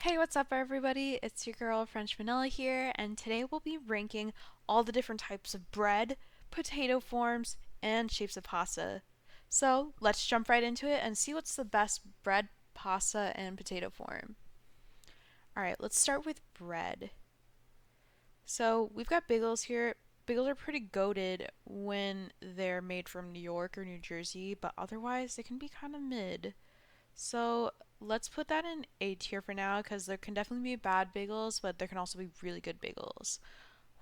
Hey, what's up, everybody? It's your girl French Vanilla here, and today we'll be ranking all the different types of bread, potato forms, and shapes of pasta. So let's jump right into it and see what's the best bread, pasta, and potato form. Alright, let's start with bread. So we've got bagels here. Bagels are pretty goated when they're made from New York or New Jersey, but otherwise they can be kind of mid. So let's put that in A tier for now because there can definitely be bad bagels, but there can also be really good bagels.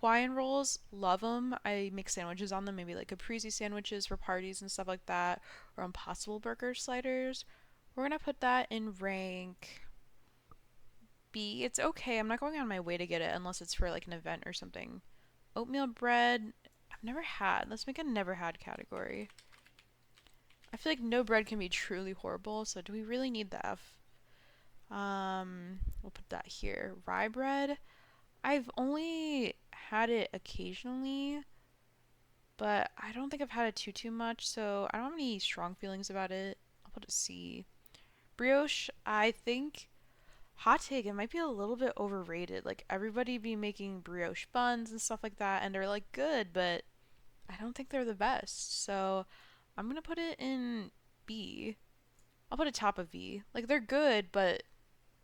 Hawaiian rolls, love them. I make sandwiches on them, maybe like caprese sandwiches for parties and stuff like that, or Impossible Burger sliders. We're gonna put that in rank B. It's okay. I'm not going on my way to get it unless it's for like an event or something. Oatmeal bread, I've never had. Let's make a never had category. I feel like no bread can be truly horrible, so do we really need the F? We'll put that here. Rye bread. I've only had it occasionally, but I don't think I've had it too much, so I don't have any strong feelings about it. I'll put a C. Brioche, I think hot take, it might be a little bit overrated. Like everybody be making brioche buns and stuff like that, and they're like good, but I don't think they're the best. So I'm gonna put it in B. I'll put it top of B. Like they're good, but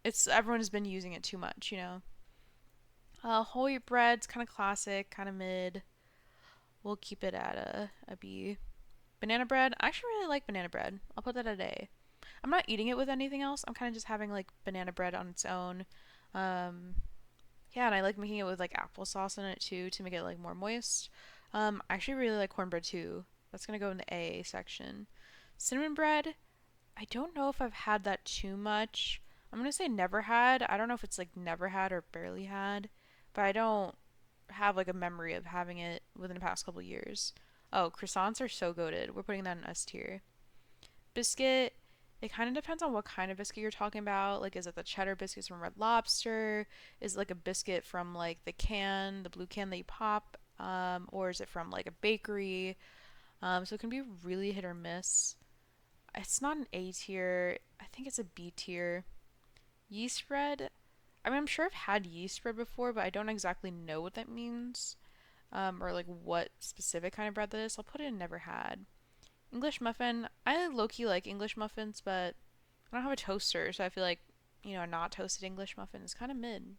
it's everyone has been using it too much, you know. Whole wheat bread's kind of classic, kind of mid. We'll keep it at a B. Banana bread, I actually really like banana bread. I'll put that at A. I'm not eating it with anything else. I'm kind of just having like banana bread on its own. Um, yeah, and I like making it with like applesauce in it too to make it like more moist. I actually really like cornbread too. That's gonna go in the A section. Cinnamon bread, I don't know if I've had that too much. I'm gonna say never had. I don't know if it's like never had or barely had, but I don't have like a memory of having it within the past couple years. Oh, croissants are so goated. We're putting that in S tier. Biscuit, it kind of depends on what kind of biscuit you're talking about. Like, is it the cheddar biscuits from Red Lobster? Is it like a biscuit from like the can, the blue can that you pop? Or is it from like a bakery? So it can be really hit or miss. It's not an A tier. I think it's a B tier. Yeast bread. I mean, I'm sure I've had yeast bread before, but I don't exactly know what that means, or like what specific kind of bread that is. So I'll put it in never had. English muffin. I low key like English muffins, but I don't have a toaster, so I feel like a not toasted English muffin is kind of mid.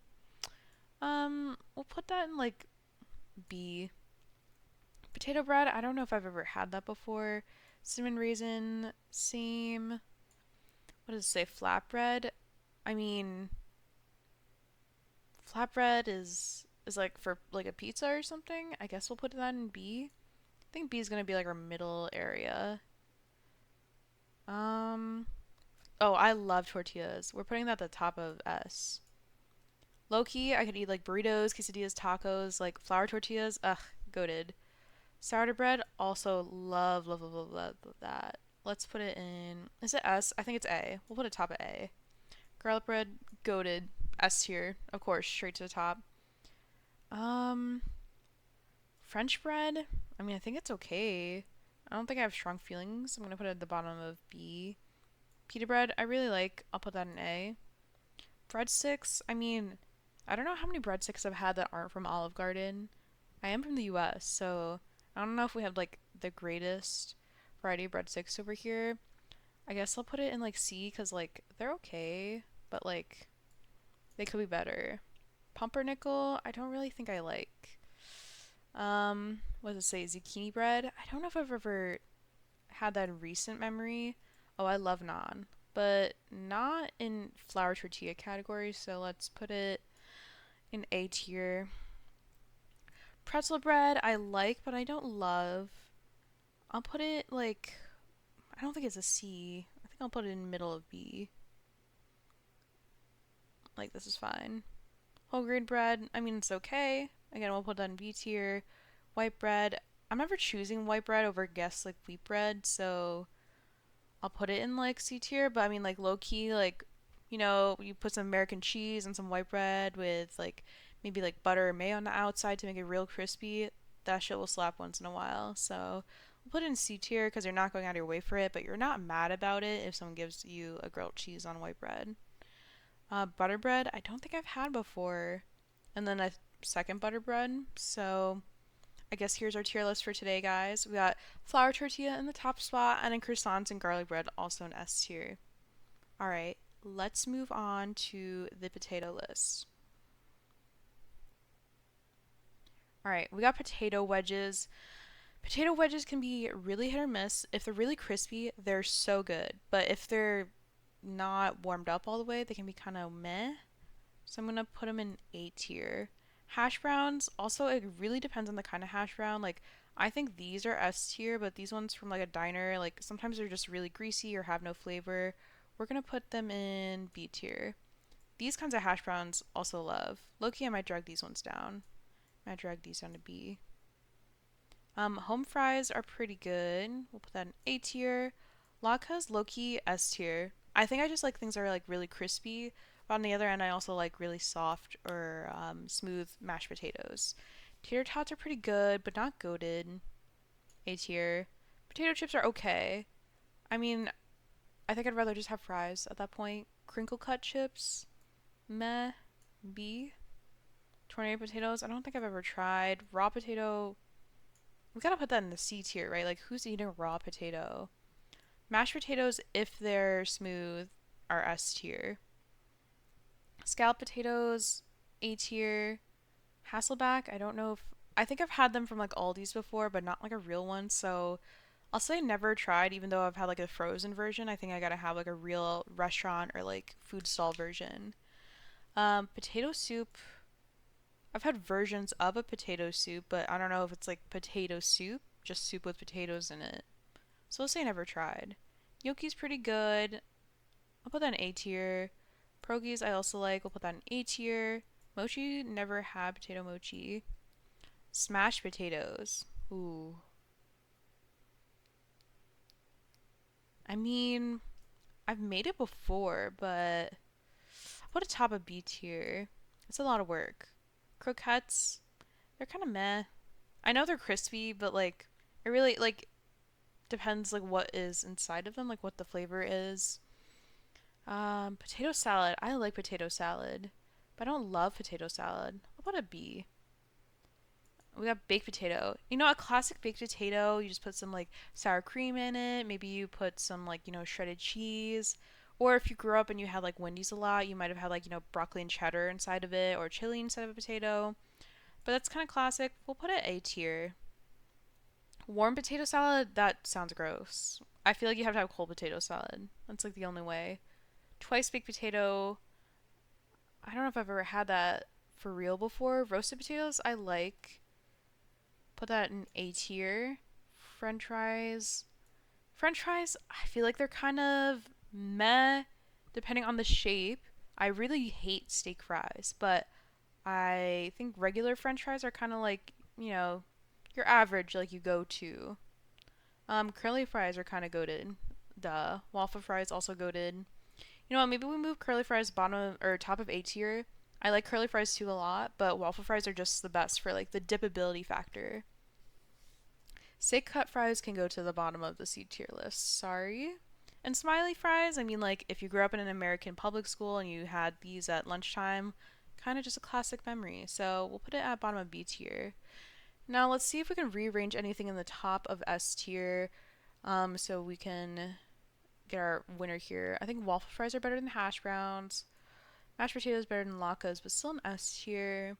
We'll put that in like B. Potato bread. I don't know if I've ever had that before. Cinnamon raisin. Same. What does it say? Flatbread. I mean, flatbread is like for like a pizza or something. I guess we'll put that in B. I think B is gonna be like our middle area. Um. Oh, I love tortillas. We're putting that at the top of S. Low key, I could eat like burritos, quesadillas, tacos, like flour tortillas. Ugh, goated. Sourdough bread, also love that. Let's put it in. Is it S? I think it's A. We'll put it top of A. Garlic bread, goated. S tier, of course, straight to the top. Um, French bread. I mean, I think it's okay. I don't think I have strong feelings. I'm gonna put it at the bottom of B. Pita bread, I really like. I'll put that in A. Breadsticks, I mean, I don't know how many breadsticks I've had that aren't from Olive Garden. I am from the US, so I don't know if we have like the greatest variety of breadsticks over here. I guess I'll put it in like C because like they're okay, but like they could be better. Pumpernickel, I don't really think I like. What does it say? Zucchini bread? I don't know if I've ever had that in recent memory. Oh, I love naan, but not in flour tortilla category, so let's put it in A tier. Pretzel bread I like, but I don't love. I'll put it like I don't think it's a C. I think I'll put it in middle of B. Like this is fine. Whole grain bread, I mean it's okay. Again, we'll put that in B tier. White bread, I'm never choosing white bread over guess like wheat bread, so I'll put it in like C tier. But I mean like low key, like you put some American cheese and some white bread with like maybe like butter or mayo on the outside to make it real crispy. That shit will slap once in a while. So we'll put it in C tier because you're not going out of your way for it, but you're not mad about it if someone gives you a grilled cheese on white bread. Butter bread, I don't think I've had before. And then a second butter bread. So I guess here's our tier list for today, guys. We got flour tortilla in the top spot, and then croissants and garlic bread also in S tier. All right, let's move on to the potato list. All right, we got potato wedges. Potato wedges can be really hit or miss. If they're really crispy, they're so good. But if they're not warmed up all the way, they can be kind of meh. So I'm gonna put them in A tier. Hash browns, also it really depends on the kind of hash brown. Like I think these are S tier, but these ones from like a diner, like sometimes they're just really greasy or have no flavor. We're gonna put them in B tier. These kinds of hash browns also love. Low-key, I might drag these ones down. I might drag these down to B. Home fries are pretty good. We'll put that in A tier. Latkes low-key S tier. I think I just like things that are like really crispy, but on the other end, I also like really soft or smooth mashed potatoes. Tater tots are pretty good, but not goated. A tier. Potato chips are okay. I mean, I think I'd rather just have fries at that point. Crinkle cut chips, meh. B. Tornado potatoes, I don't think I've ever tried. Raw potato, we gotta put that in the C tier, right? Like, who's eating raw potato? Mashed potatoes, if they're smooth, are S tier. Scalloped potatoes, A tier. Hasselback, I don't know if I think I've had them from like Aldi's before, but not like a real one. So I'll say never tried, even though I've had like a frozen version. I think I gotta have like a real restaurant or like food stall version. Potato soup. I've had versions of a potato soup, but I don't know if it's like potato soup, just soup with potatoes in it. So let's say never tried. Gnocchi's pretty good. I'll put that in A tier. Pierogies I also like. We'll put that in A tier. Mochi, never had potato mochi. Smashed potatoes. Ooh. I mean, I've made it before, but I'll put it top of B tier. It's a lot of work. Croquettes, they're kind of meh. I know they're crispy, but like, it really like depends like what is inside of them, like what the flavor is. Potato salad. I like potato salad, but I don't love potato salad. How about a B? We got baked potato. You know, a classic baked potato, you just put some like sour cream in it. Maybe you put some like, shredded cheese. Or if you grew up and you had like Wendy's a lot, you might have had like, broccoli and cheddar inside of it or chili inside of a potato. But that's kind of classic. We'll put it A tier. Warm potato salad, that sounds gross. I feel like you have to have cold potato salad. That's like the only way. Twice baked potato, I don't know if I've ever had that for real before. Roasted potatoes, I like. Put that in A tier. French fries. French fries, I feel like they're kind of meh depending on the shape. I really hate steak fries, but I think regular French fries are kind of like, your average, like you go to. Curly fries are kind of goated. Duh. Waffle fries also goated. You know what? Maybe we move curly fries bottom or top of A tier. I like curly fries too a lot, but waffle fries are just the best for like the dipability factor. Steak cut fries can go to the bottom of the C tier list. Sorry. And smiley fries, I mean, like, if you grew up in an American public school and you had these at lunchtime, kind of just a classic memory. So we'll put it at bottom of B tier. Now let's see if we can rearrange anything in the top of S tier, so we can get our winner here. I think waffle fries are better than hash browns. Mashed potatoes better than latkes, but still an S tier.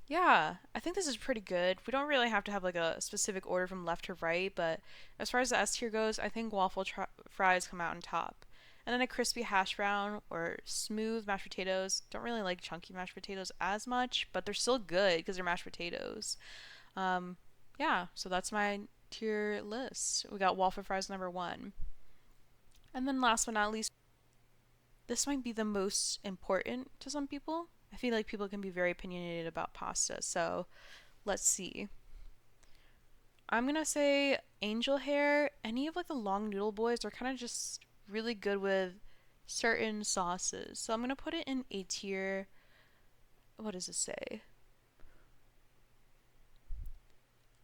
Yeah, I think this is pretty good. We don't really have to have like a specific order from left to right, but as far as the S tier goes, I think fries come out on top. And then a crispy hash brown or smooth mashed potatoes. Don't really like chunky mashed potatoes as much, but they're still good because they're mashed potatoes. Um, yeah, so that's my tier list. We got waffle fries number one. And then last but not least, this might be the most important to some people. I feel like people can be very opinionated about pasta, so let's see. I'm gonna say angel hair. Any of like the long noodle boys are kind of just really good with certain sauces. So I'm gonna put it in A tier. What does it say?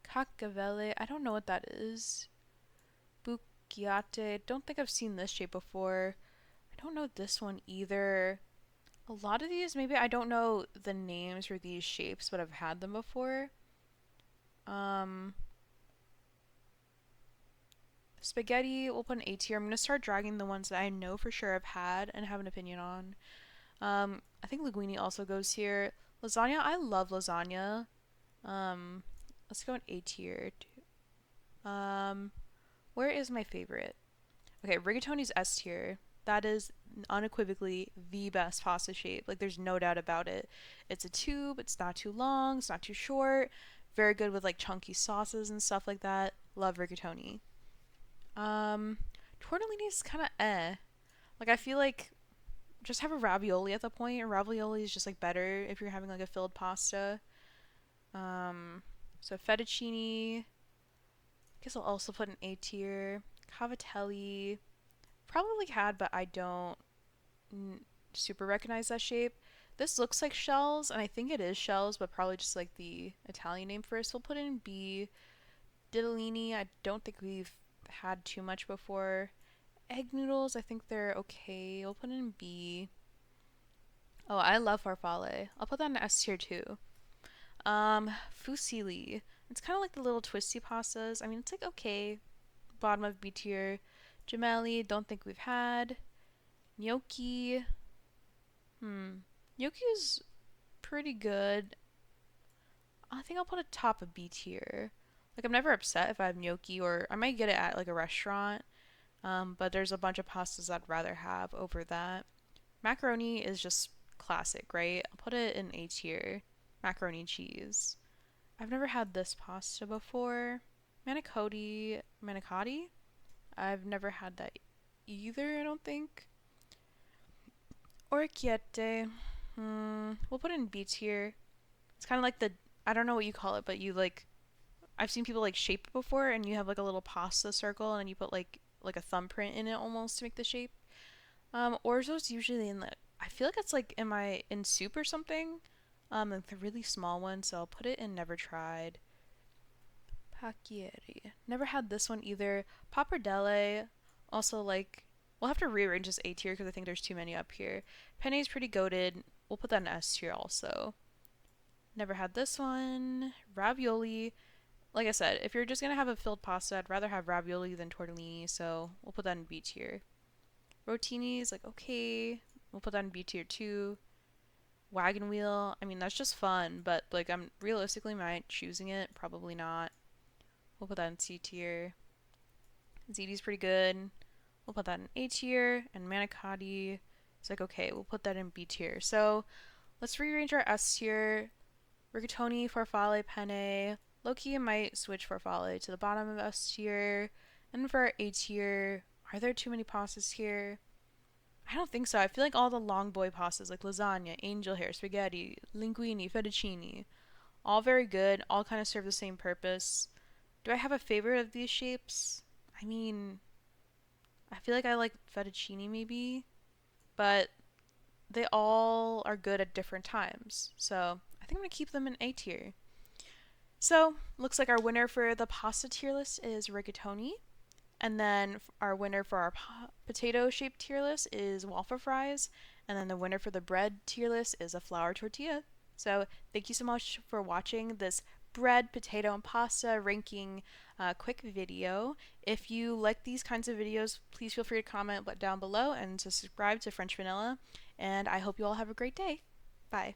Cacavelle. I don't know what that is. Bucchiate. Don't think I've seen this shape before. I don't know this one either. A lot of these, maybe I don't know the names for these shapes, but I've had them before. Um, Spaghetti, we'll put an A tier. I'm gonna start dragging the ones that I know for sure I've had and have an opinion on. I think linguine also goes here. Lasagna, I love lasagna. Um, let's go an A tier. Um, where is my favorite? Okay, rigatoni's S tier. That is unequivocally the best pasta shape. Like, there's no doubt about it. It's a tube. It's not too long. It's not too short. Very good with like chunky sauces and stuff like that. Love rigatoni. Um, tortellini's kind of eh. Like, I feel like just have a ravioli at the point. A ravioli is just like better if you're having like a filled pasta. Um, so fettuccine. I guess I'll also put an A tier. Cavatelli. Probably had, but I don't super recognize that shape. This looks like shells, and I think it is shells, but probably just like the Italian name for it. So we'll put in B. Ditalini, I don't think we've had too much before. Egg noodles, I think they're okay. We'll put in B. Oh, I love farfalle. I'll put that in S tier too. Fusilli. It's kind of like the little twisty pastas. I mean, it's like okay. Bottom of B tier. Gemelli, don't think we've had. Gnocchi. Gnocchi is pretty good. I think I'll put it top of B tier. Like, I'm never upset if I have gnocchi, or I might get it at like a restaurant. But there's a bunch of pastas I'd rather have over that. Macaroni is just classic, right? I'll put it in A tier. Macaroni and cheese. I've never had this pasta before. Manicotti. I've never had that either, I don't think. Orecchiette. We'll put it in B tier. It's kind of like the, I don't know what you call it, but you like, I've seen people like shape it before, and you have like a little pasta circle, and then you put like a thumbprint in it almost to make the shape. Orzo's usually in the, I feel like it's like in soup or something. Like the really small one, so I'll put it in never tried. Pacchieri. Never had this one either. Pappardelle, also like, we'll have to rearrange this A tier because I think there's too many up here. Penne is pretty goated. We'll put that in S tier also. Never had this one. Ravioli. Like I said, if you're just gonna have a filled pasta, I'd rather have ravioli than tortellini, so we'll put that in B tier. Rotini is like okay. We'll put that in B tier too. Wagon wheel. I mean, that's just fun, but like I'm realistically, am I choosing it? Probably not. We'll put that in C tier. Ziti's pretty good. We'll put that in A tier. And manicotti is like okay. We'll put that in B tier. So let's rearrange our S tier. Rigatoni, farfalle, penne. Low-key, I might switch farfalle to the bottom of S tier. And for our A tier, are there too many pastas here? I don't think so. I feel like all the long boy pastas like lasagna, angel hair, spaghetti, linguine, fettuccine, all very good, all kind of serve the same purpose. Do I have a favorite of these shapes? I mean, I feel like I like fettuccine maybe, but they all are good at different times. So I think I'm going to keep them in A tier. So, looks like our winner for the pasta tier list is rigatoni. And then our winner for our potato shaped tier list is waffle fries. And then the winner for the bread tier list is a flour tortilla. So thank you so much for watching this bread, potato, and pasta ranking quick video. If you like these kinds of videos, please feel free to comment down below and to subscribe to French Vanilla. And I hope you all have a great day. Bye.